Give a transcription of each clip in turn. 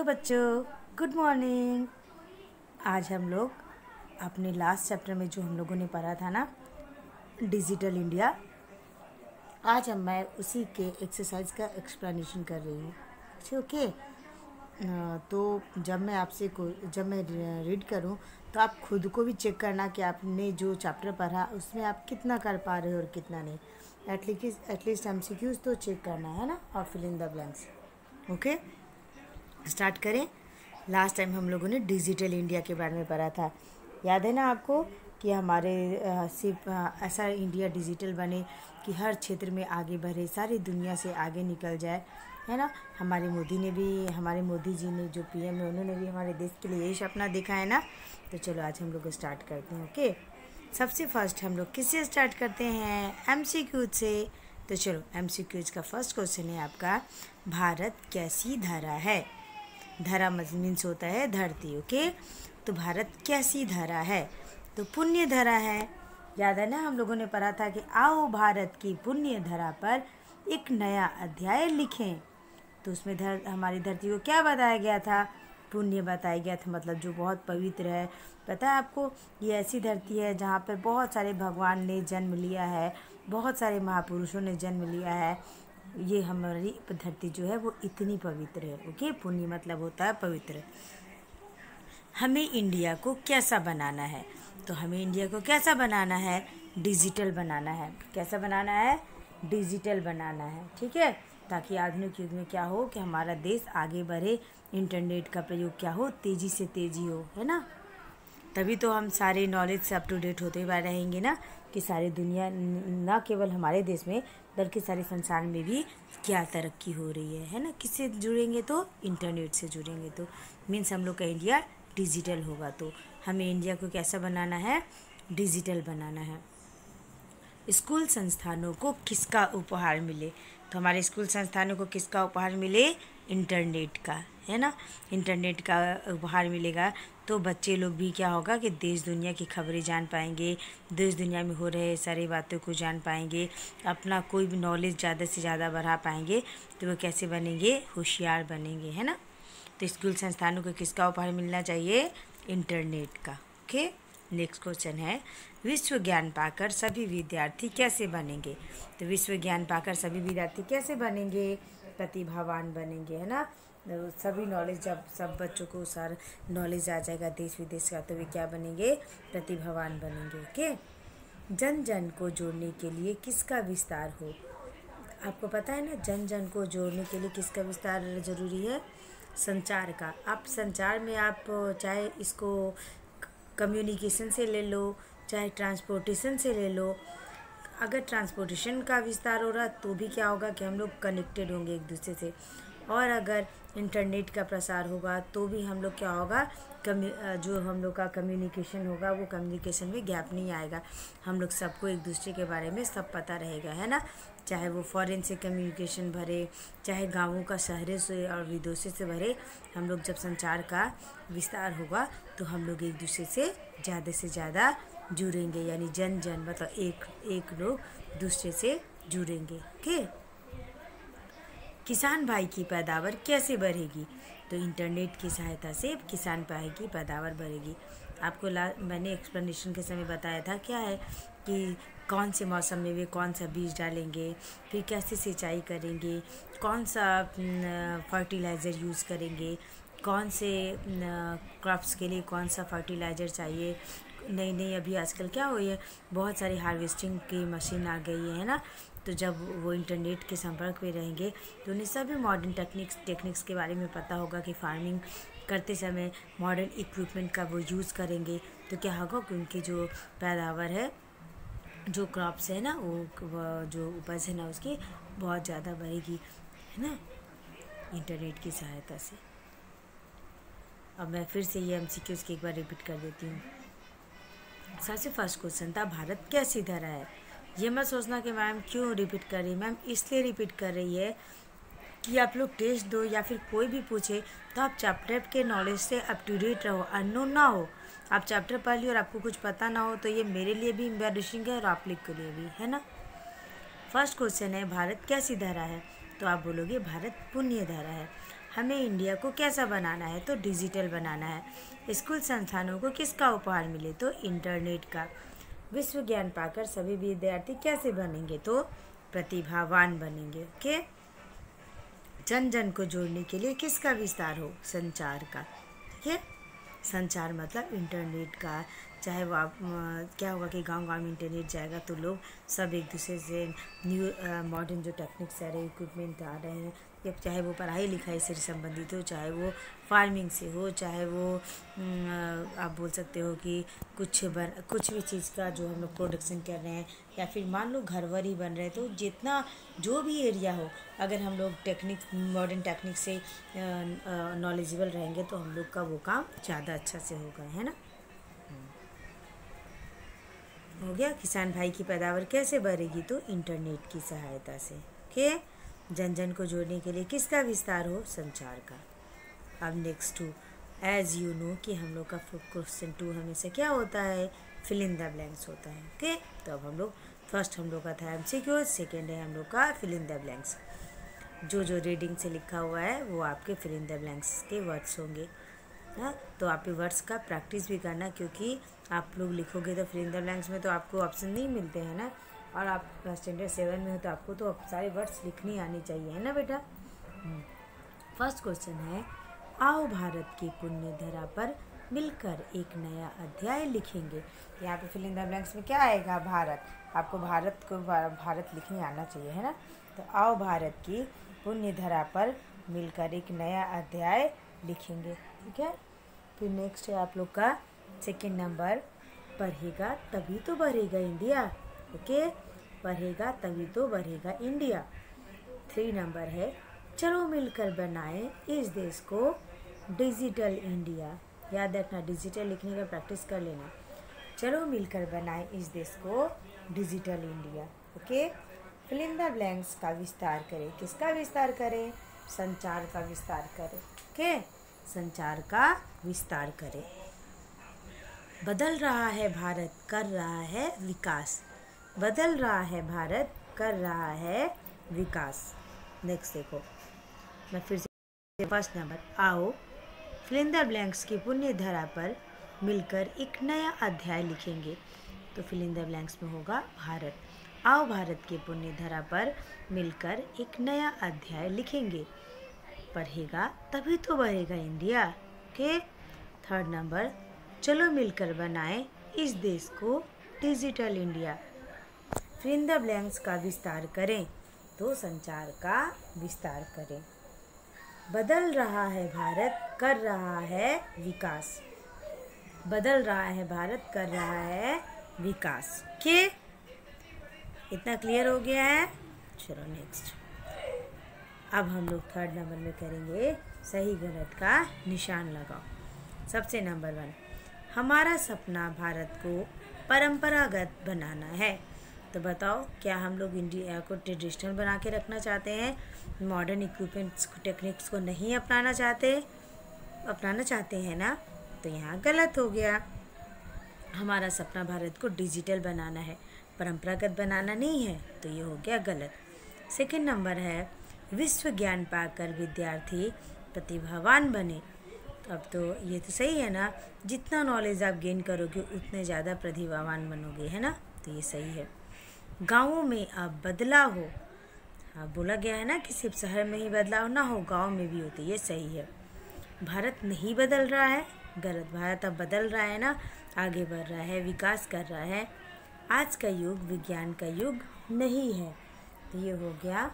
Hello बच्चों, good morning. आज हम लोग अपने लास्ट चैप्टर में जो हम लोगों ने पढ़ा था ना, डिजिटल इंडिया, आज मैं उसी के एक्सरसाइज का एक्सप्लेनेशन कर रही हूँ। अच्छा, ओके। तो जब मैं रीड करूँ तो आप खुद को भी चेक करना कि आपने जो चैप्टर पढ़ा उसमें आप कितना कर पा रहे हो और कितना नहीं। एटलीस्ट MCQs तो चेक करना है ना, और fill in the blanks. Okay, start करें। लास्ट टाइम हम लोगों ने डिजिटल इंडिया के बारे में पढ़ा था, याद है ना आपको, कि हमारे सिर्फ ऐसा इंडिया डिजिटल बने कि हर क्षेत्र में आगे बढ़े, सारी दुनिया से आगे निकल जाए, है ना। हमारे मोदी जी ने, जो PM है, उन्होंने भी हमारे देश के लिए यही सपना देखा है ना। तो चलो आज हम लोग स्टार्ट करते हैं। ओके, सबसे फर्स्ट हम लोग किससे स्टार्ट करते हैं? MCQ से। तो चलो, MCQ का फर्स्ट क्वेश्चन है आपका, भारत कैसी धरा है? धरा मीन्स होता है धरती। ओके, तो भारत कैसी धरा है? तो पुण्य धरा है। याद है ना, हम लोगों ने पढ़ा था कि आओ भारत की पुण्य धरा पर एक नया अध्याय लिखें। तो उसमें हमारी धरती को क्या बताया गया था? पुण्य बताया गया था, मतलब जो बहुत पवित्र है। पता है आपको, ये ऐसी धरती है जहाँ पर बहुत सारे भगवान ने जन्म लिया है, बहुत सारे महापुरुषों ने जन्म लिया है। ये हमारी धरती जो है वो इतनी पवित्र है। ओके, पुण्य मतलब होता है पवित्र। हमें इंडिया को कैसा बनाना है? तो हमें इंडिया को कैसा बनाना है? डिजिटल बनाना है। कैसा बनाना है? डिजिटल बनाना है, ठीक है। ताकि आधुनिक युग में क्या हो कि हमारा देश आगे बढ़े, इंटरनेट का प्रयोग क्या हो, तेज़ी से तेज़ी हो, है ना। तभी तो हम सारे नॉलेज से अप टू डेट होते हुए रहेंगे ना, कि सारी दुनिया, ना केवल हमारे देश में बल्कि सारे संसार में भी क्या तरक्की हो रही है ना। किससे जुड़ेंगे? तो इंटरनेट से जुड़ेंगे। तो मीन्स हम लोग का इंडिया डिजिटल होगा। तो हमें इंडिया को कैसा बनाना है? डिजिटल बनाना है। स्कूल संस्थानों को किसका उपहार मिले? तो हमारे स्कूल संस्थानों को किसका उपहार मिले? इंटरनेट का, है ना। इंटरनेट का उपहार मिलेगा तो बच्चे लोग भी क्या होगा कि देश दुनिया की खबरें जान पाएंगे, देश दुनिया में हो रहे सारी बातों को जान पाएंगे, अपना कोई भी नॉलेज ज़्यादा से ज़्यादा बढ़ा पाएंगे। तो वो कैसे बनेंगे? होशियार बनेंगे, है ना। तो स्कूल संस्थानों को किसका उपहार मिलना चाहिए? इंटरनेट का। ओके, नेक्स्ट क्वेश्चन है, विश्व ज्ञान पाकर सभी विद्यार्थी कैसे बनेंगे? तो विश्व ज्ञान पाकर सभी विद्यार्थी कैसे बनेंगे? प्रतिभावान बनेंगे, है ना। सभी नॉलेज, जब सब बच्चों को सारा नॉलेज आ जाएगा देश विदेश का, तो वे क्या बनेंगे? प्रतिभावान बनेंगे। ओके, जन जन को जोड़ने के लिए किसका विस्तार हो? आपको पता है ना, जन जन को जोड़ने के लिए किसका विस्तार ज़रूरी है? संचार का। आप संचार में आप चाहे इसको कम्युनिकेशन से ले लो, चाहे ट्रांसपोर्टेशन से ले लो। अगर ट्रांसपोर्टेशन का विस्तार हो रहा तो भी क्या होगा कि हम लोग कनेक्टेड होंगे एक दूसरे से, और अगर इंटरनेट का प्रसार होगा तो भी हम लोग क्या होगा, जो हम लोग का कम्युनिकेशन होगा वो कम्युनिकेशन में गैप नहीं आएगा। हम लोग सबको एक दूसरे के बारे में सब पता रहेगा, है ना। चाहे वो फॉरेन से कम्युनिकेशन भरे, चाहे गाँवों का शहरों से और विदेशों से भरे, हम लोग जब संचार का विस्तार होगा तो हम लोग एक दूसरे से ज़्यादा जुड़ेंगे, यानी जन जन मतलब एक लोग दूसरे से जुड़ेंगे। ओके, किसान भाई की पैदावार कैसे बढ़ेगी? तो इंटरनेट की सहायता से किसान भाई की पैदावार बढ़ेगी। आपको मैंने एक्सप्लेनेशन के समय बताया था क्या है, कि कौन से मौसम में वे कौन सा बीज डालेंगे, फिर कैसे सिंचाई करेंगे, कौन सा फर्टिलाइज़र यूज़ करेंगे, कौन से क्रॉप्स के लिए कौन सा फर्टिलाइज़र चाहिए। नई अभी आजकल क्या हुई है, बहुत सारी हार्वेस्टिंग की मशीन आ गई है ना। तो जब वो इंटरनेट के संपर्क में रहेंगे तो उन्हें सभी मॉडर्न टेक्निक्स के बारे में पता होगा, कि फार्मिंग करते समय मॉडर्न इक्विपमेंट का वो यूज़ करेंगे। तो क्या होगा कि उनकी जो पैदावार है, जो क्रॉप्स है ना, वो जो उपज है ना, उसकी बहुत ज़्यादा बढ़ेगी, है ना, इंटरनेट की सहायता से। अब मैं फिर से ये MCQs की एक बार रिपीट कर देती हूँ। सबसे फर्स्ट क्वेश्चन था, भारत कैसी धरा है? ये मत सोचना कि मैम क्यों रिपीट कर रही है। मैम इसलिए रिपीट कर रही है कि आप लोग टेस्ट दो या फिर कोई भी पूछे तो आप चैप्टर के नॉलेज से अप टू डेट रहो, अननोन ना हो। आप चैप्टर पढ़ लियो और आपको कुछ पता ना हो तो ये मेरे लिए भी एम्बैरेसिंग है और आप लोग के लिए भी, है ना। फर्स्ट क्वेश्चन है, भारत कैसी धरा है? तो आप बोलोगे भारत पुण्य धरा है। हमें इंडिया को कैसा बनाना है, तो डिजिटल बनाना है। स्कूल संस्थानों को किसका उपहार मिले, तो इंटरनेट का। विश्व ज्ञान पाकर सभी विद्यार्थी कैसे बनेंगे, तो प्रतिभावान बनेंगे। ओके। जन जन को जोड़ने के लिए किसका विस्तार हो, संचार का। ठीक है, संचार मतलब इंटरनेट का। चाहे वो आप क्या होगा कि गांव गांव में इंटरनेट जाएगा तो लोग सब एक दूसरे से न्यू मॉडर्न जो टेक्निक्स आ रहे हैं, इक्विपमेंट आ रहे हैं, या चाहे वो पढ़ाई लिखाई से संबंधित हो, चाहे वो फार्मिंग से हो, चाहे वो आप बोल सकते हो कि कुछ भी चीज़ का जो हम लोग प्रोडक्शन कर रहे हैं, या फिर मान लो घर ही बन रहे हैं, तो जितना जो भी एरिया हो, अगर हम लोग टेक्निक मॉडर्न टेक्निक से नॉलेजेबल रहेंगे तो हम लोग का वो काम ज़्यादा अच्छा से होगा, है ना। हो गया। किसान भाई की पैदावार कैसे बढ़ेगी, तो इंटरनेट की सहायता से। ओके। जन जन को जोड़ने के लिए किसका विस्तार हो, संचार का। अब नेक्स्ट 2, एज यू नो कि हम लोग का क्वेश्चन 2 हमेशा क्या होता है, फिल इन द ब्लैंक्स होता है। ओके। तो अब हम लोग फर्स्ट हम लोग का था MCQ, सेकेंड है हम लोग का फिल इन द ब्लैंक्स। जो जो रीडिंग से लिखा हुआ है वो आपके फिल इन द ब्लैंक्स के वर्ड्स होंगे। हाँ, तो आप ये वर्ड्स का प्रैक्टिस भी करना, क्योंकि आप लोग लिखोगे तो फिल इन द ब्लैंक्स में तो आपको ऑप्शन नहीं मिलते हैं ना, और आप स्टैंडर्ड 7 में हो तो आपको तो सारे वर्ड्स लिखनी आनी चाहिए, है ना बेटा। फर्स्ट क्वेश्चन है, आओ भारत की पुण्य धरा पर मिलकर एक नया अध्याय लिखेंगे। यहाँ पे फिल इन द ब्लैंक्स में क्या आएगा, भारत। आपको भारत को भारत लिखने आना चाहिए, है ना। तो आओ भारत की पुण्य धरा पर मिलकर एक नया अध्याय लिखेंगे। ठीक है। फिर नेक्स्ट है आप लोग का सेकेंड नंबर, पढ़ेगा तभी तो बढ़ेगा इंडिया। ओके, पढ़ेगा तभी तो बढ़ेगा इंडिया। 3 नंबर है, चलो मिलकर बनाएं इस देश को डिजिटल इंडिया। याद रखना, डिजिटल लिखने का प्रैक्टिस कर लेना। चलो मिलकर बनाएं इस देश को digital India. Okay. Fill in the blanks का विस्तार करें। किसका विस्तार करें, संचार का विस्तार करें। ओके, संचार का विस्तार करें। बदल रहा है भारत, कर रहा है विकास। बदल रहा है भारत, कर रहा है विकास। नेक्स्ट देखो, मैं फिर से फर्स्ट नंबर, आओ फिल इन द ब्लैंक्स की पुण्य धरा पर मिलकर एक नया अध्याय लिखेंगे। तो फिल इन द ब्लैंक्स में होगा भारत। आओ भारत की पुण्य धरा पर मिलकर एक नया अध्याय लिखेंगे। पढ़ेगा तभी तो बढ़ेगा इंडिया। ओके। थर्ड नंबर, चलो मिलकर बनाएं इस देश को digital India. Fill in the blanks का विस्तार करें, तो संचार का विस्तार करें। बदल रहा है भारत, कर रहा है विकास। बदल रहा है भारत, कर रहा है विकास। के इतना क्लियर हो गया है। चलो नेक्स्ट, अब हम लोग थर्ड नंबर में करेंगे सही गलत का निशान लगाओ। सबसे नंबर 1, हमारा सपना भारत को परंपरागत बनाना है। तो बताओ, क्या हम लोग इंडिया को ट्रेडिशनल बना के रखना चाहते हैं, मॉडर्न इक्विपमेंट्स को टेक्निक्स को नहीं अपनाना चाहते हैं ना। तो यहाँ गलत हो गया। हमारा सपना भारत को डिजिटल बनाना है, परंपरागत बनाना नहीं है, तो ये हो गया गलत। सेकंड नंबर है, विश्व ज्ञान पाकर विद्यार्थी प्रतिभावान बने। तो अब तो ये तो सही है ना, जितना नॉलेज आप गेन करोगे उतने ज़्यादा प्रतिभावान बनोगे, है ना। तो ये सही है। गाँवों में अब बदलाव हो। हाँ, बोला गया है ना कि सिर्फ शहर में ही बदलाव ना हो, गाँव में भी होते, ये सही है। भारत नहीं बदल रहा है, गलत। भारत अब बदल रहा है ना, आगे बढ़ रहा है, विकास कर रहा है। आज का युग विज्ञान का युग नहीं है, तो ये हो गया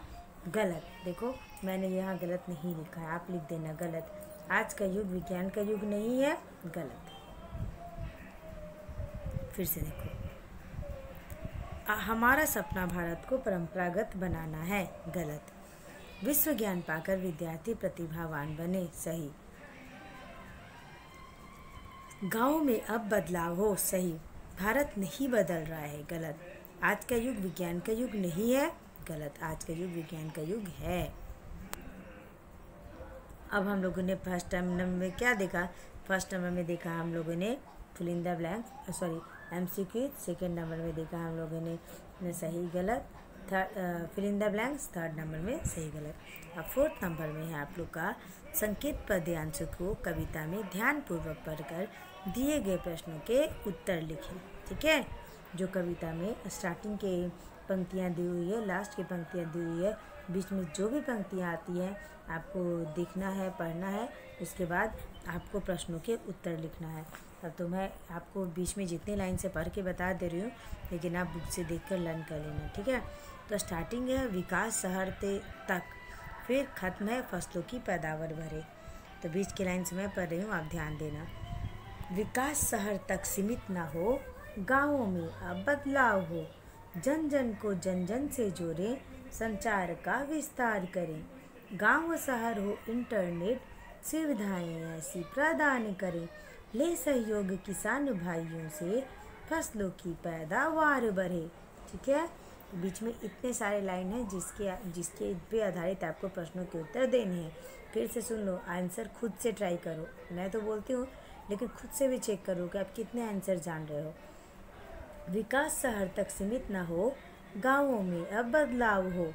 गलत। देखो, मैंने यहाँ गलत नहीं लिखा है, आप लिख देना गलत। आज का युग विज्ञान का युग नहीं है, गलत। फिर से देखो, हमारा सपना भारत को परंपरागत बनाना है, गलत। विश्व ज्ञान पाकर विद्यार्थी प्रतिभावान बने, सही। गाँव में अब बदलाव हो, सही। भारत नहीं बदल रहा है, गलत। आज का युग विज्ञान का युग नहीं है, गलत। आज का युग विज्ञान का युग है। अब हम लोगों ने फर्स्ट नंबर में क्या देखा, फर्स्ट नंबर में देखा हम लोगों ने fill in the blank, sorry MCQ। Second number में देखा हम लोगों ने सही गलत। Fill in the blanks, 3rd number में सही गलत। अब 4th नंबर में है आप लोग का संकेत पद्यांश को कविता में ध्यानपूर्वक पढ़कर दिए गए प्रश्नों के उत्तर लिखें। ठीक है, जो कविता में स्टार्टिंग के पंक्तियाँ दी हुई है, लास्ट की पंक्तियाँ दी हुई है, बीच में जो भी पंक्तियाँ आती हैं आपको देखना है, पढ़ना है, उसके बाद आपको प्रश्नों के उत्तर लिखना है। अब तो मैं आपको बीच में जितनी लाइन से पढ़ के बता दे रही हूँ, लेकिन आप बुक से देखकर लर्न कर लेना। ठीक है, तो स्टार्टिंग है विकास सहरते तक, फिर खत्म है फसलों की पैदावार भरे। तो बीच की लाइन से मैं पढ़ रही हूँ, आप ध्यान देना। विकास शहर तक सीमित ना हो, गाँवों में अब बदलाव हो, जन जन को जन जन से जोड़े, संचार का विस्तार करें, गांव शहर हो इंटरनेट सुविधाएं ऐसी प्रदान करें, ले सहयोग किसान भाइयों से, फसलों की पैदावार बढ़े। ठीक है, बीच में इतने सारे लाइन हैं जिसके पे आधारित आपको प्रश्नों के उत्तर देने हैं। फिर से सुन लो, आंसर खुद से ट्राई करो। मैं तो बोलती हूँ, लेकिन खुद से भी चेक करो कि आप कितने आंसर जान रहे हो। विकास शहर तक सीमित ना हो, गांवों में अब बदलाव हो,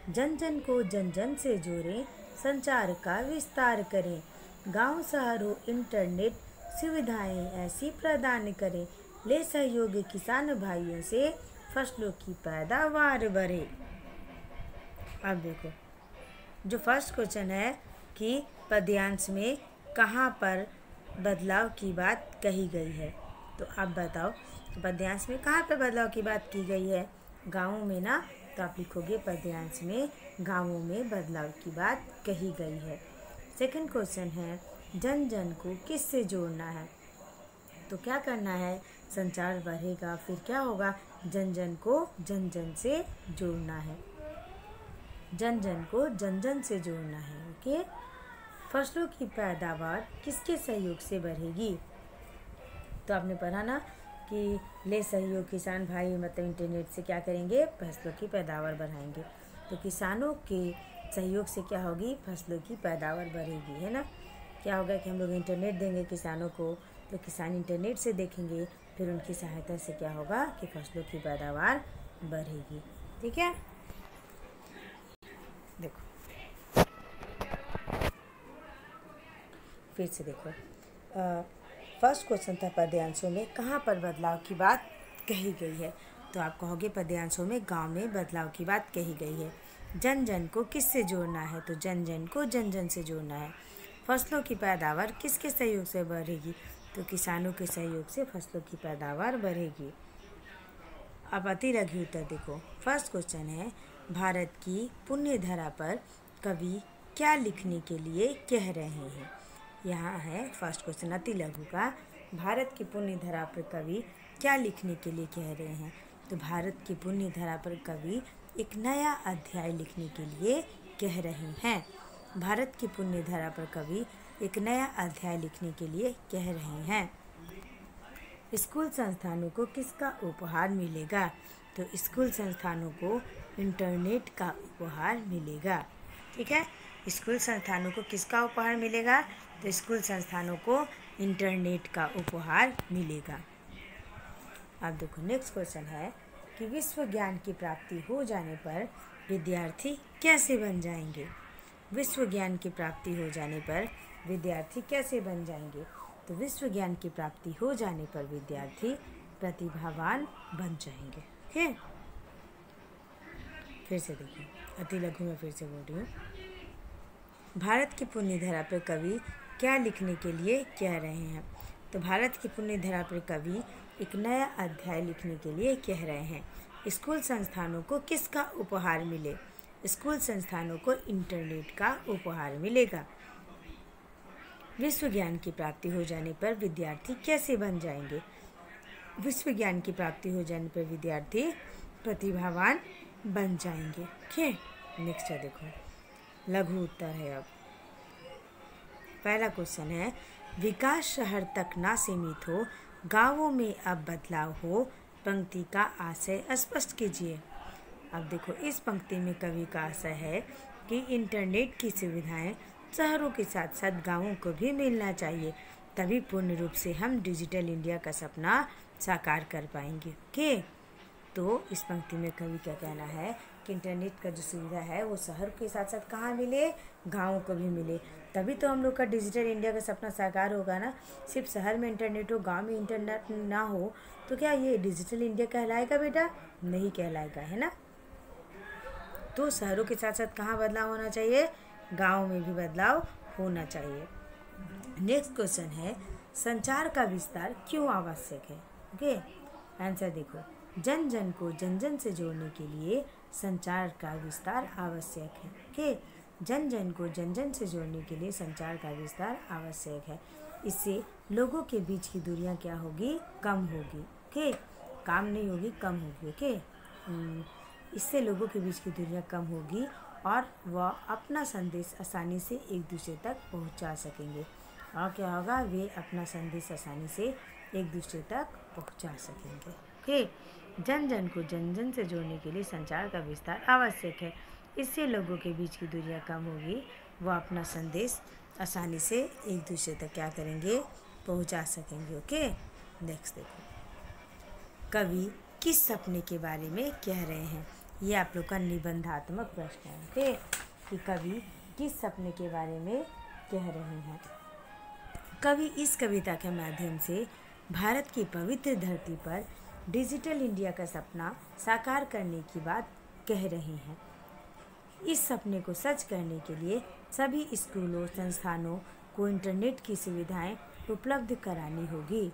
जन जन को जन जन से जोड़ें, संचार का विस्तार करें, गांव शहर हो इंटरनेट सुविधाएं ऐसी प्रदान करें, ले सहयोग किसान भाइयों से, फसलों की पैदावार बढ़े। अब देखो, जो फर्स्ट क्वेश्चन है कि पद्यांश में कहाँ पर बदलाव की बात कही गई है, तो आप बताओ पद्यांश में कहाँ पर बदलाव की बात की गई है? गाँवों में ना, तो आप लिखोगे पद्यांश में गाँवों में बदलाव की बात कही गई है। सेकंड क्वेश्चन है जन जन को किससे जोड़ना है, तो क्या करना है? संचार बढ़ेगा, फिर क्या होगा? जन जन को जन जन से जोड़ना है, जन जन को जन जन से जोड़ना है। ओके, फसलों की पैदावार किसके सहयोग से बढ़ेगी? तो आपने पढ़ा ना कि ले सहयोग किसान भाई, मतलब इंटरनेट से क्या करेंगे? फसलों की पैदावार बढ़ाएंगे। तो किसानों के सहयोग से क्या होगी? फसलों की पैदावार बढ़ेगी, है ना। क्या होगा कि हम लोग इंटरनेट देंगे किसानों को, तो किसान इंटरनेट से देखेंगे, फिर उनकी सहायता से क्या होगा कि फसलों की पैदावार बढ़ेगी। ठीक है, देखो फिर से देखो, फर्स्ट क्वेश्चन था पद्यांशों में कहाँ पर बदलाव की बात कही गई है, तो आप कहोगे पद्यांशों में गांव में बदलाव की बात कही गई है। जन जन को किससे जोड़ना है, तो जन जन को जन जन से जोड़ना है। फसलों की पैदावार किसके सहयोग से बढ़ेगी, तो किसानों के सहयोग से फसलों की पैदावार बढ़ेगी। अब अति लघु उत्तर देखो, फर्स्ट क्वेश्चन है भारत की पुण्य धरा पर कवि क्या लिखने के लिए कह रहे हैं। यहाँ है फर्स्ट क्वेश्चन अति लघु का, भारत की पुण्य धरा पर कवि क्या लिखने के लिए कह रहे हैं। तो भारत की पुण्य धरा पर कवि एक नया अध्याय लिखने के लिए कह रहे हैं। भारत की पुण्य धरा पर कवि एक नया अध्याय लिखने के लिए कह रहे हैं। स्कूल संस्थानों को किसका उपहार मिलेगा, तो स्कूल संस्थानों को इंटरनेट का उपहार मिलेगा। ठीक है, स्कूल संस्थानों को किसका उपहार मिलेगा, तो स्कूल संस्थानों को इंटरनेट का उपहार मिलेगा। अब देखो नेक्स्ट क्वेश्चन है कि विश्व ज्ञान की प्राप्ति हो जाने पर विद्यार्थी कैसे बन जाएंगे। विश्व ज्ञान की प्राप्ति हो जाने पर विद्यार्थी कैसे बन जाएंगे, तो विश्व ज्ञान की प्राप्ति हो जाने पर विद्यार्थी प्रतिभावान बन जाएंगे। ओके, फिर से देखिए अति लघु में फिर से बोल रही हूँ, भारत की पुण्य धरा पर कवि क्या लिखने के लिए कह रहे हैं। तो भारत की पुण्य धरा पर कवि एक नया अध्याय लिखने के लिए कह रहे हैं। स्कूल संस्थानों को किसका उपहार मिले, स्कूल संस्थानों को इंटरनेट का उपहार मिलेगा। विश्व ज्ञान की प्राप्ति हो जाने पर विद्यार्थी कैसे बन जाएंगे, विश्व ज्ञान की प्राप्ति हो जाने पर विद्यार्थी प्रतिभावान बन जाएंगे। ओके, नेक्स्ट है देखो लघु उत्तर है। अब पहला क्वेश्चन है विकास शहर तक ना सीमित हो, गांवों में अब बदलाव हो, पंक्ति का आशय स्पष्ट कीजिए। अब देखो इस पंक्ति में कवि का आशय है कि इंटरनेट की सुविधाएं शहरों के साथ साथ गांवों को भी मिलना चाहिए, तभी पूर्ण रूप से हम डिजिटल इंडिया का सपना साकार कर पाएंगे। ओके, तो इस पंक्ति में कवि क्या कहना है कि इंटरनेट का जो सुविधा है वो शहर के साथ साथ कहाँ मिले, गाँव को भी मिले। तभी तो हम लोग का डिजिटल इंडिया का सपना साकार होगा ना। सिर्फ शहर में इंटरनेट हो, गांव में इंटरनेट ना हो तो क्या ये डिजिटल इंडिया कहलाएगा बेटा? नहीं कहलाएगा, है ना। तो शहरों के साथ साथ कहाँ बदलाव होना चाहिए, गांव में भी बदलाव होना चाहिए। नेक्स्ट क्वेश्चन है, संचार का विस्तार क्यों आवश्यक है? ओके, आंसर देखो, जन जन को जन जन से जोड़ने के लिए संचार का विस्तार आवश्यक है। ओके, जन जन को जन जन से जोड़ने के लिए संचार का विस्तार आवश्यक है। इससे लोगों के बीच की दूरियां क्या होगी, कम होगी। ओके, काम नहीं होगी, कम होगी। ओके, इससे लोगों के बीच की दूरियां कम होगी और वह अपना संदेश आसानी से एक दूसरे तक पहुंचा सकेंगे। और क्या होगा, वे अपना संदेश आसानी से एक दूसरे तक पहुंचा सकेंगे। ओके, जन जन को जन जन से जोड़ने के लिए संचार का विस्तार आवश्यक है। इससे लोगों के बीच की दूरियां कम होगी, वह अपना संदेश आसानी से एक दूसरे तक क्या करेंगे, पहुंचा सकेंगे। ओके, नेक्स्ट देखो, कवि किस सपने के बारे में कह रहे हैं? ये आप लोग का निबंधात्मक प्रश्न है। ओके, कि कवि किस सपने के बारे में कह रहे हैं? कवि इस कविता के माध्यम से भारत की पवित्र धरती पर डिजिटल इंडिया का सपना साकार करने की बात कह रहे हैं। इस सपने को सच करने के लिए सभी स्कूलों, संस्थानों को इंटरनेट की सुविधाएं उपलब्ध करानी होगी।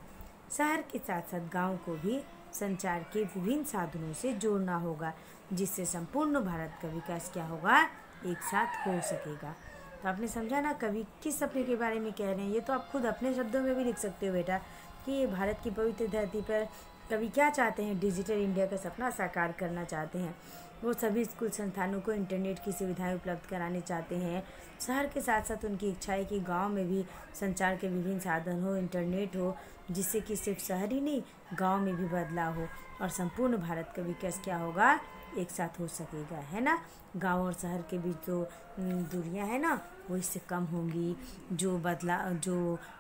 शहर के साथ साथ गांव को भी संचार के विभिन्न साधनों से जोड़ना होगा, जिससे संपूर्ण भारत का विकास क्या होगा, एक साथ हो सकेगा। तो आपने समझा ना कवि किस सपने के बारे में कह रहे हैं। ये तो आप खुद अपने शब्दों में भी लिख सकते हो बेटा, कि ये भारत की पवित्र धरती पर कवि क्या चाहते हैं, डिजिटल इंडिया का सपना साकार करना चाहते हैं। वो सभी स्कूल संस्थानों को इंटरनेट की सुविधाएं उपलब्ध कराने चाहते हैं। शहर के साथ साथ उनकी इच्छा है कि गांव में भी संचार के विभिन्न साधन हो, इंटरनेट हो, जिससे कि सिर्फ शहर ही नहीं, गांव में भी बदलाव हो और संपूर्ण भारत का विकास क्या होगा, एक साथ हो सकेगा, है ना। गांव और शहर के बीच जो दूरियां है ना, वो इससे कम होंगी। जो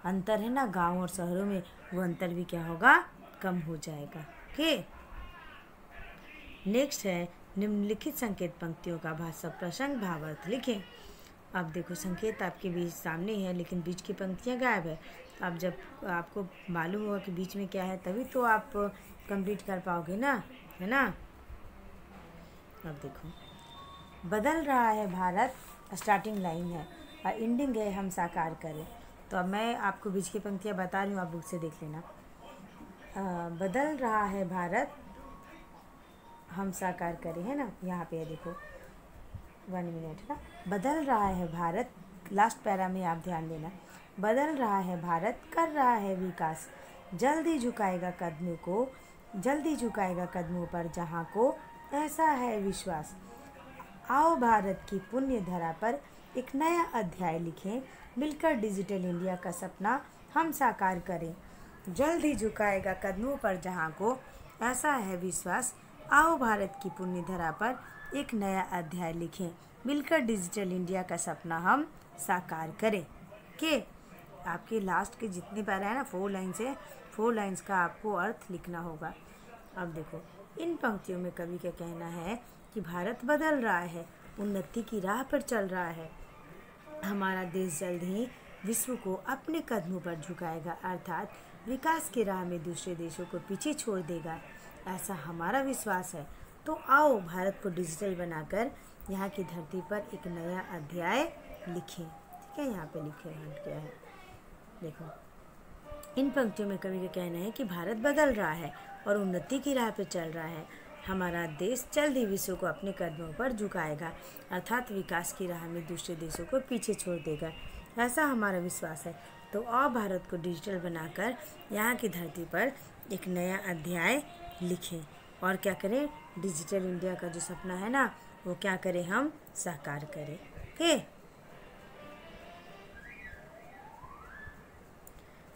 अंतर है ना गांव और शहरों में, वो अंतर भी क्या होगा, कम हो जाएगा। ओके, नेक्स्ट है, निम्नलिखित संकेत पंक्तियों का भाषा प्रसंग भावार्थ लिखें। अब देखो, संकेत आपके बीच सामने है, लेकिन बीच की पंक्तियां गायब है। अब जब आपको मालूम होगा कि बीच में क्या है, तभी तो आप कंप्लीट कर पाओगे ना, है ना। अब देखो, बदल रहा है भारत, स्टार्टिंग लाइन है और एंडिंग है हम साकार करें। तो अब मैं आपको बीच की पंक्तियां बता रही हूँ, आप बुक से देख लेना। बदल रहा है भारत, हम साकार करें, है ना। यहाँ पे है देखो, 1 मिनट ना। बदल रहा है भारत, लास्ट पैरा में आप ध्यान देना। बदल रहा है भारत, कर रहा है विकास, जल्दी झुकाएगा कदमों पर जहाँ को ऐसा है विश्वास। आओ भारत की पुण्य धरा पर एक नया अध्याय लिखें, मिलकर डिजिटल इंडिया का सपना हम साकार करें। जल्द ही झुकाएगा कदमों पर जहाँ को ऐसा है विश्वास। आओ भारत की पुण्य धरा पर एक नया अध्याय लिखें, मिलकर डिजिटल इंडिया का सपना हम साकार करें। के आपके लास्ट के जितने पैरा है ना, 4 लाइन से 4 लाइन्स का आपको अर्थ लिखना होगा। अब देखो, इन पंक्तियों में कवि का कहना है कि भारत बदल रहा है, उन्नति की राह पर चल रहा है। हमारा देश जल्द ही विश्व को अपने कदमों पर झुकाएगा, अर्थात विकास की राह में दूसरे देशों को पीछे छोड़ देगा, ऐसा हमारा विश्वास है। तो आओ भारत को डिजिटल बनाकर यहाँ की धरती पर एक नया अध्याय लिखें। ठीक है, यहाँ पे लिखे क्या है देखो। इन पंक्तियों में कवि का कहना है कि भारत बदल रहा है और उन्नति की राह पर चल रहा है। हमारा देश जल्द ही विश्व को अपने कदमों पर झुकाएगा, अर्थात विकास की राह में दूसरे देशों को पीछे छोड़ देगा, ऐसा हमारा विश्वास है। तो आओ भारत को डिजिटल बनाकर यहाँ की धरती पर एक नया अध्याय लिखें और क्या करें, डिजिटल इंडिया का जो सपना है ना, वो क्या करें, हम साकार करें। ओके,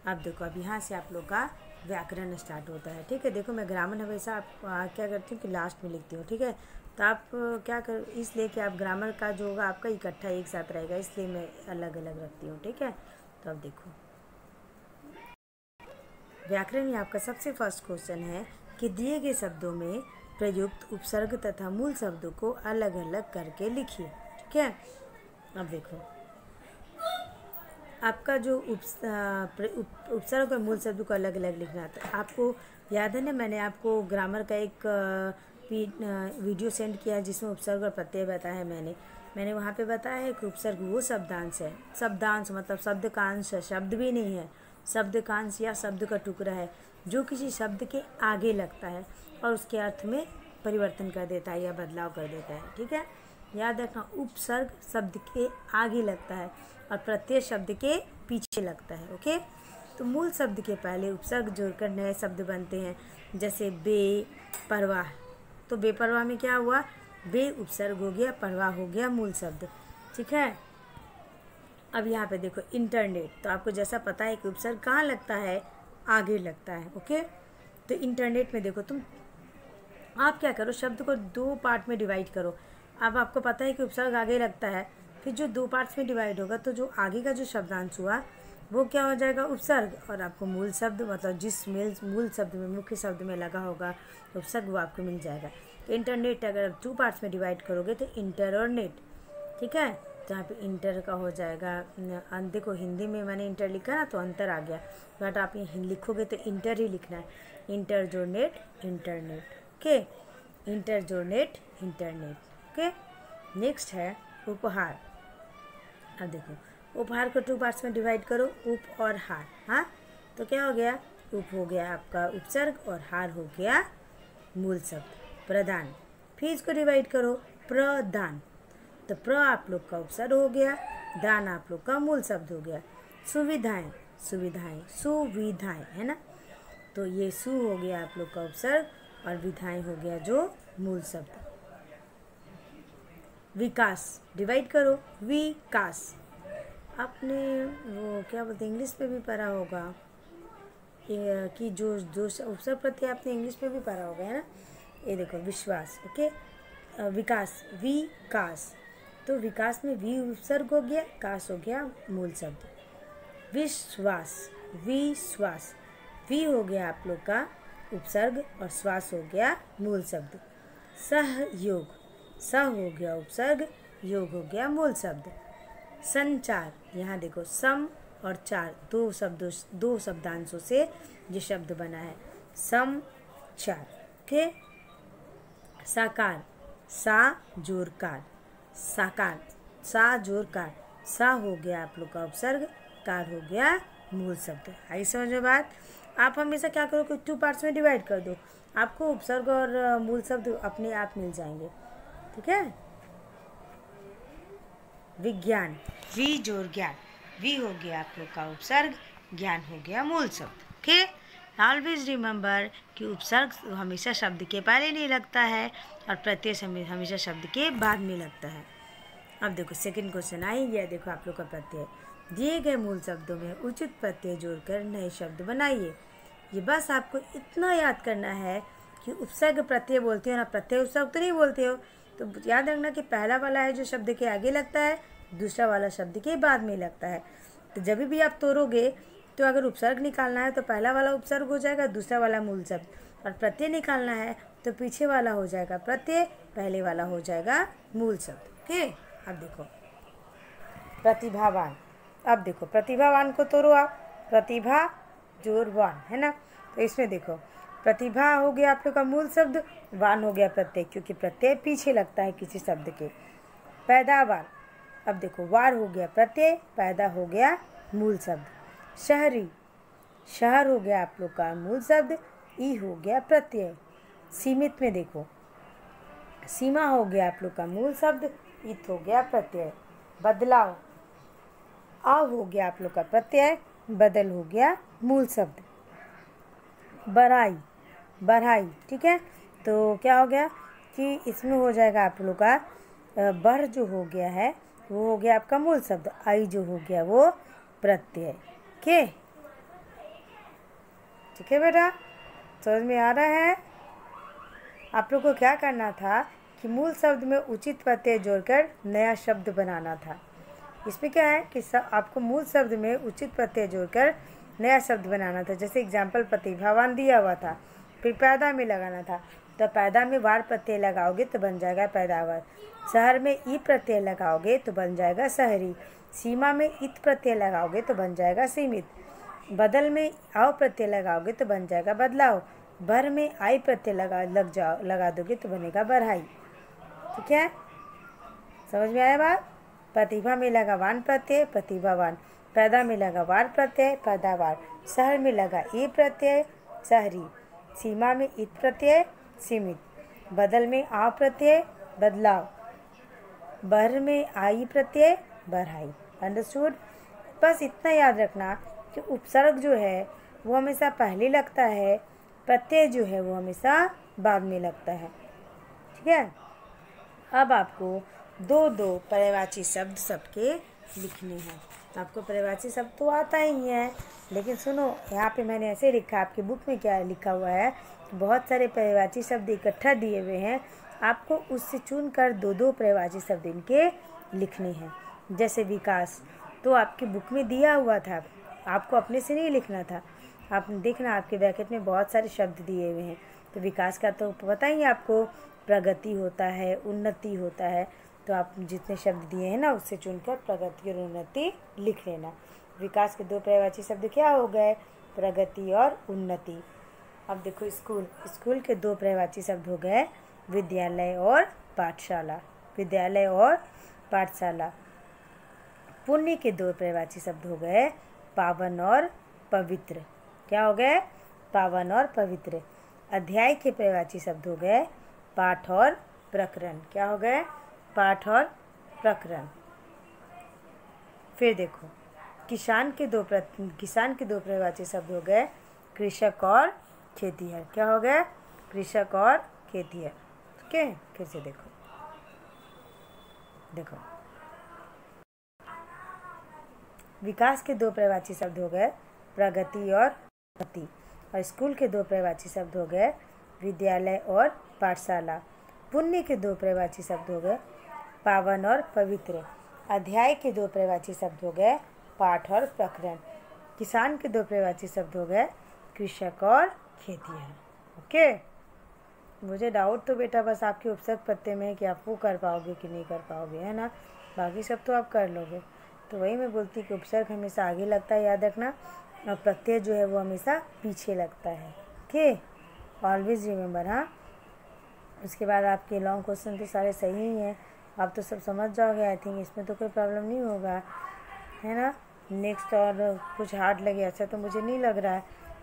अब देखो, अब यहाँ से आप लोग का व्याकरण स्टार्ट होता है। ठीक है, देखो मैं ग्रामर हमेशा आप क्या करती हूँ कि लास्ट में लिखती हूँ। ठीक है, तो आप क्या कर, इसलिए कि आप ग्रामर का जो होगा आपका इकट्ठा एक साथ रहेगा, इसलिए मैं अलग अलग रखती हूँ। ठीक है, तो अब देखो, व्याकरण में आपका सबसे फर्स्ट क्वेश्चन है कि दिए गए शब्दों में प्रयुक्त उपसर्ग तथा मूल शब्दों को अलग अलग करके लिखिए। ठीक है, अब देखो आपका जो उपसर्ग और मूल शब्द को अलग अलग लिखना था। आपको याद है ना, मैंने आपको ग्रामर का एक वीडियो सेंड किया जिसमें उपसर्ग और प्रत्यय बताया है। मैंने वहाँ पे बताया है कि उपसर्ग वो शब्दांश है, शब्दांश मतलब शब्द का अंश है, शब्द भी नहीं है, शब्द का अंश या शब्द का टुकड़ा है जो किसी शब्द के आगे लगता है और उसके अर्थ में परिवर्तन कर देता है या बदलाव कर देता है। ठीक है, याद रखना, उपसर्ग शब्द के आगे लगता है और प्रत्यय शब्द के पीछे लगता है। ओके, तो मूल शब्द के पहले उपसर्ग जोड़कर नए शब्द बनते हैं, जैसे बेपरवाह। तो बेपरवाह में क्या हुआ, बे उपसर्ग हो गया, परवाह हो गया मूल शब्द। ठीक है, अब यहाँ पे देखो इंटरनेट, तो आपको जैसा पता है कि उपसर्ग कहाँ लगता है, आगे लगता है। ओके, तो इंटरनेट में देखो तुम, आप क्या करो, शब्द को दो पार्ट में डिवाइड करो। अब आपको पता है कि उपसर्ग आगे लगता है, फिर जो दो पार्ट्स में डिवाइड होगा तो जो आगे का जो शब्दांश हुआ वो क्या हो जाएगा, उपसर्ग, और आपको मूल शब्द मतलब जिस मूल शब्द में, मुख्य शब्द में लगा होगा उपसर्ग वो आपको मिल जाएगा। तो इंटरनेट अगर टू पार्ट्स में डिवाइड करोगे तो इंटर और नेट। ठीक है, जहाँ पे इंटर का हो जाएगा, देखो हिंदी में मैंने इंटर लिखा ना तो अंतर आ गया, बट आप ये लिखोगे तो इंटर ही लिखना है, इंटर जोड़ नेट इंटरनेट। ओके, इंटर जोड़ नेट इंटरनेट। ओके, नेक्स्ट है उपहार। अब देखो उपहार को टू पार्ट्स में डिवाइड करो, उप और हार। हाँ, तो क्या हो गया, उप हो गया आपका उपसर्ग और हार हो गया मूल शब्द। प्रदान, फिर इसको डिवाइड करो, प्रदान, तो प्र आप लोग का उपसर्ग हो गया, दान आप लोग का मूल शब्द हो गया। सुविधाएं, सुविधाएं, सुविधाएं है ना, तो ये सु हो गया आप लोग का उपसर्ग और विधाएं हो गया जो मूल शब्द। विकास, डिवाइड करो, विकास, आपने वो क्या बोलते हैं इंग्लिश में भी पढ़ा होगा कि जो उपसर्ग प्रत्यय आपने इंग्लिश में भी पढ़ा होगा, है ना। ये देखो विश्वास। ओके, विकास, विकास, तो विकास में वी उपसर्ग हो गया, कास हो गया मूल शब्द। विश्वास, विश्वास, वी हो गया आप लोग का उपसर्ग और श्वास हो गया मूल शब्द। सहयोग, स हो गया उपसर्ग, योग हो गया मूल शब्द। संचार, यहाँ देखो सम और चार दो शब्दांशों से ये शब्द बना है, सम चार। ओके, साकार, सा जोर कार, साकार, सा जोर कार, सा हो गया आप लोग का उपसर्ग, कार हो गया मूल शब्द। आई समझ में बात। आप हमेशा क्या करो कि टू पार्ट्स में डिवाइड कर दो, आपको उपसर्ग और मूल शब्द अपने आप मिल जाएंगे। ठीक है, विज्ञान, वी जोर ज्ञान, वी हो गया आप लोग का उपसर्ग, ज्ञान हो गया मूल शब्द। ओके, ऑलवेज रिमेंबर कि उपसर्ग हमेशा शब्द के पहले नहीं लगता है और प्रत्यय हमेशा शब्द के बाद में लगता है। अब देखो सेकंड क्वेश्चन आई, यह देखो आप लोग का प्रत्यय, दिए गए मूल शब्दों में उचित प्रत्यय जोड़कर नए शब्द बनाइए। ये बस आपको इतना याद करना है कि उपसर्ग प्रत्यय बोलते हो ना, प्रत्यय उपसर्ग तो नहीं बोलते हो। तो याद रखना कि पहला वाला है जो शब्द के आगे लगता है, दूसरा वाला शब्द के बाद में लगता है। तो जब भी आप तोड़ोगे तो अगर उपसर्ग निकालना है तो पहला वाला उपसर्ग हो जाएगा, दूसरा वाला मूल शब्द, और प्रत्यय निकालना है तो पीछे वाला हो जाएगा प्रत्यय, पहले वाला हो जाएगा मूल शब्द। ओके, अब देखो प्रतिभावान। अब देखो प्रतिभावान को तोड़ो आप, प्रतिभा जोर वान है ना, तो इसमें देखो प्रतिभा हो गया आप लोग का मूल शब्द, वान हो गया प्रत्यय, क्योंकि प्रत्यय पीछे लगता है किसी शब्द के। पैदावार, अब देखो वार हो गया प्रत्यय, पैदा हो गया मूल शब्द। शहरी, शहर हो गया आप लोग का मूल शब्द, ई हो गया प्रत्यय। सीमित में देखो सीमा हो गया आप लोग का मूल शब्द, इत हो गया प्रत्यय। बदलाव, आ हो गया आप लोग का प्रत्यय, बदल हो गया मूल शब्द। बढ़ाई, बढ़ाई, ठीक है, तो क्या हो गया कि इसमें हो जाएगा आप लोग का बढ़ जो हो गया है वो हो गया आपका मूल शब्द, आई जो हो गया वो प्रत्यय। ठीक है बेटा, समझ में आ रहा है। आप लोग को क्या करना था कि मूल शब्द में उचित प्रत्यय जोड़कर नया शब्द बनाना था। इसमें क्या है कि आपको मूल शब्द में उचित प्रत्यय जोड़कर नया शब्द बनाना था। जैसे एग्जाम्पल प्रतिभावान दिया हुआ था, फिर पैदा में लगाना था, तो पैदा में वार प्रत्यय लगाओगे तो बन जाएगा पैदावार। शहर में ई प्रत्यय लगाओगे तो बन जाएगा शहरी। सीमा में इत प्रत्यय लगाओगे तो बन जाएगा सीमित। बदल में आव प्रत्यय लगाओगे तो बन जाएगा बदलाव। भर में आई प्रत्यय लगा दोगे तो बनेगा बढ़ाई। ठीक है, समझ में आया बात। प्रतिभा में लगा वान प्रत्यय प्रतिभावान। पैदा में लगा वार प्रत्यय पैदावार। शहर में लगा ई प्रत्यय शहरी। सीमा में इत प्रत्यय सीमित। बदल में आ प्रत्यय बदलाव। बर में आई प्रत्यय बढ़ाई। अंडरस्टूड। बस इतना याद रखना कि उपसर्ग जो है वो हमेशा पहले लगता है, प्रत्यय जो है वो हमेशा बाद में लगता है। ठीक है, अब आपको दो दो पर्यायवाची शब्द सबके लिखने हैं। आपको पर्यायवाची शब्द तो आता ही है, लेकिन सुनो यहाँ पे मैंने ऐसे लिखा, आपकी बुक में क्या लिखा हुआ है, बहुत सारे पर्यायवाची शब्द इकट्ठा दिए हुए हैं, आपको उससे चुन कर दो दो पर्यायवाची शब्द इनके लिखने हैं। जैसे विकास तो आपकी बुक में दिया हुआ था, आपको अपने से नहीं लिखना था। आप देखना आपके ब्रैकेट में बहुत सारे शब्द दिए हुए हैं। तो विकास का तो पता ही आपको, प्रगति होता है, उन्नति होता है। तो आप जितने शब्द दिए हैं ना उससे चुनकर प्रगति और उन्नति लिख लेना। विकास के दो पर्यायवाची शब्द क्या हो गए, प्रगति और उन्नति। अब देखो स्कूल के दो पर्यायवाची शब्द हो गए विद्यालय और पाठशाला। विद्यालय और पाठशाला। पुण्य के दो पर्यायवाची शब्द हो गए पावन और पवित्र। क्या हो गए, पावन और पवित्र। अध्याय के पर्यायवाची शब्द हो गए पाठ और प्रकरण। क्या हो गए, पाठ और प्रकरण। फिर देखो किसान के दो पर्यायवाची शब्द हो गए कृषक और खेतिहर। क्या हो गया, कृषक और खेतिहर। ठीक है, फिर से देखो विकास के दो पर्यायवाची शब्द हो गए प्रगति और उन्नति। और स्कूल के दो पर्यायवाची शब्द हो गए विद्यालय और पाठशाला। पुण्य के दो पर्यायवाची शब्द हो गए पावन और पवित्र। अध्याय के दो पर्यायवाची शब्द हो गए पाठ और प्रकरण। किसान के दो पर्यायवाची शब्द हो गए कृषक और खेतिहर। ओके, मुझे डाउट तो बेटा बस आपके उपसर्ग प्रत्यय में है कि आप वो कर पाओगे कि नहीं कर पाओगे, है ना। बाकी सब तो आप कर लोगे। तो वही मैं बोलती कि उपसर्ग हमेशा आगे लगता है, याद रखना, और प्रत्यय जो है वो हमेशा पीछे लगता है। Okay, always remember. हाँ, उसके बाद आपके लॉन्ग क्वेश्चन तो सारे सही ही हैं, आप तो सब समझ जाओगे। आई थिंक इसमें तो कोई प्रॉब्लम नहीं होगा, है ना। नेक्स्ट और कुछ हार्ड लगे ऐसा तो मुझे नहीं लग रहा है,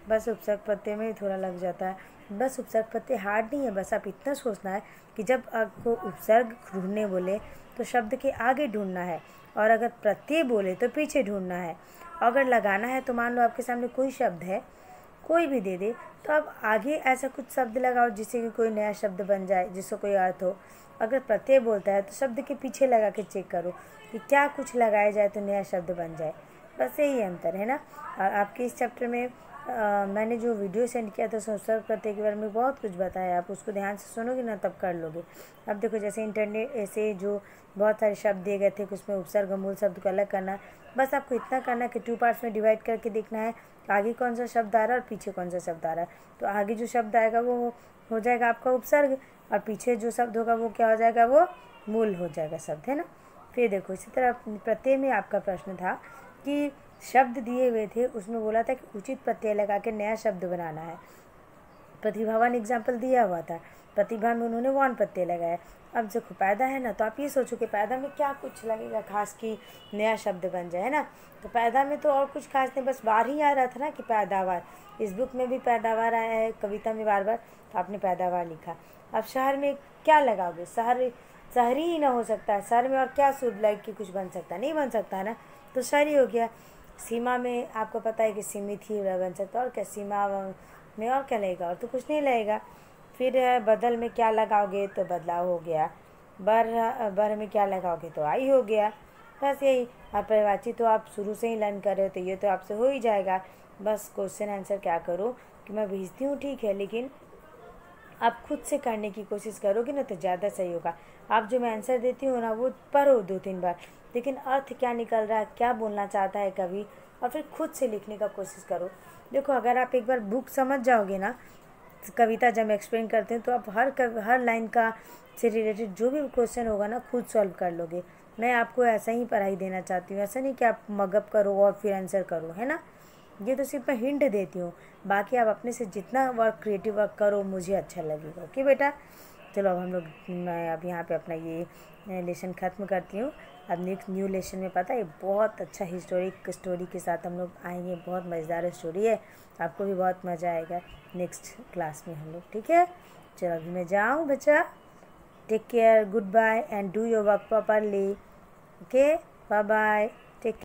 बस उपसर्ग प्रत्यय में ही थोड़ा लग जाता है। बस उपसर्ग प्रत्यय हार्ड नहीं है, बस आप इतना सोचना है कि जब आपको उपसर्ग ढूंढने बोले तो शब्द के आगे ढूंढना है, और अगर प्रत्यय बोले तो पीछे ढूंढना है। अगर लगाना है तो मान लो आपके सामने कोई शब्द है, कोई भी दे दे, तो आप आगे ऐसा कुछ शब्द लगाओ जिससे कि कोई नया शब्द बन जाए, जिसको कोई अर्थ हो। अगर प्रत्यय बोलता है तो शब्द के पीछे लगा के चेक करो कि क्या कुछ लगाया जाए तो नया शब्द बन जाए। बस यही अंतर है ना। और आपके इस चैप्टर में मैंने जो वीडियो सेंड किया था उपसर्ग प्रत्यय के बारे में बहुत कुछ बताया, आप उसको ध्यान से सुनोगे ना तब कर लोगे। अब देखो जैसे इंटरनेट ऐसे जो बहुत सारे शब्द दिए गए थे कि उसमें उपसर्ग मूल शब्द को अलग करना, बस आपको इतना करना कि 2 पार्ट्स में डिवाइड करके देखना है आगे कौन सा शब्द आ रहा है और पीछे कौन सा शब्द आ रहा है। तो आगे जो शब्द आएगा वो हो जाएगा आपका उपसर्ग, और पीछे जो शब्द होगा वो क्या हो जाएगा, वो मूल हो जाएगा शब्द, है ना। फिर देखो इसी तरह प्रत्यय में आपका प्रश्न था कि शब्द दिए हुए थे, उसमें बोला था कि उचित प्रत्यय लगा के नया शब्द बनाना है। प्रतिभावान एग्जाम्पल दिया हुआ था, प्रतिभा में उन्होंने वान प्रत्यय लगाया। अब देखो पैदा है ना, तो आप ये सोचो कि पैदा में क्या कुछ लगेगा खास कि नया शब्द बन जाए, है ना। तो पैदा में तो और कुछ खास नहीं, बस बार ही आ रहा था ना कि पैदावार। इस बुक में भी पैदावार आया है, कविता में बार बार, तो आपने पैदावार लिखा। अब शहर में क्या लगाओगे, शहरी ही ना हो सकता है, शहर में और क्या शुद्ध लग के कुछ बन सकता है, नहीं बन सकता है ना, तो शहरी हो गया। सीमा में आपको पता है कि सीमित ही बन सकता है, और क्या सीमा में और क्या लगेगा, और तो कुछ नहीं लगेगा। फिर बदल में क्या लगाओगे तो बदलाव हो गया। बर में क्या लगाओगे तो आई हो गया। बस यही। अब पर्यायवाची तो आप शुरू से ही लर्न कर रहे हो, तो ये तो आपसे हो ही जाएगा। बस क्वेश्चन आंसर क्या करो कि मैं भेजती हूँ ठीक है, लेकिन आप खुद से करने की कोशिश करोगे ना तो ज़्यादा सही होगा। आप जो मैं आंसर देती हूँ ना वो पढ़ो 2-3 बार, लेकिन अर्थ क्या निकल रहा है, क्या बोलना चाहता है कवि, और फिर खुद से लिखने का कोशिश करो। देखो अगर आप एक बार बुक समझ जाओगे ना कविता जब मैं एक्सप्लेन करती हूँ तो आप हर लाइन का से रिलेटेड जो भी क्वेश्चन होगा ना खुद सॉल्व कर लोगे। मैं आपको ऐसा ही पढ़ाई देना चाहती हूँ, ऐसा नहीं कि आप मगअप करो और फिर आंसर करो, है ना। ये तो सिर्फ मैं हिंट देती हूँ, बाकी आप अपने से जितना वर्क क्रिएटिव वर्क करो मुझे अच्छा लगेगा। ओके बेटा, चलो अब हम लोग मैं अब यहाँ पे अपना ये लेसन ख़त्म करती हूँ। अब नेक्स्ट न्यू लेसन में पता है बहुत अच्छा हिस्टोरिक स्टोरी के साथ हम लोग आएंगे, बहुत मज़ेदार स्टोरी है, आपको भी बहुत मज़ा आएगा नेक्स्ट क्लास में हम लोग, ठीक है। चलो अभी मैं जाऊँ बच्चा, take care, good bye and do your work properly. Okay, bye bye, take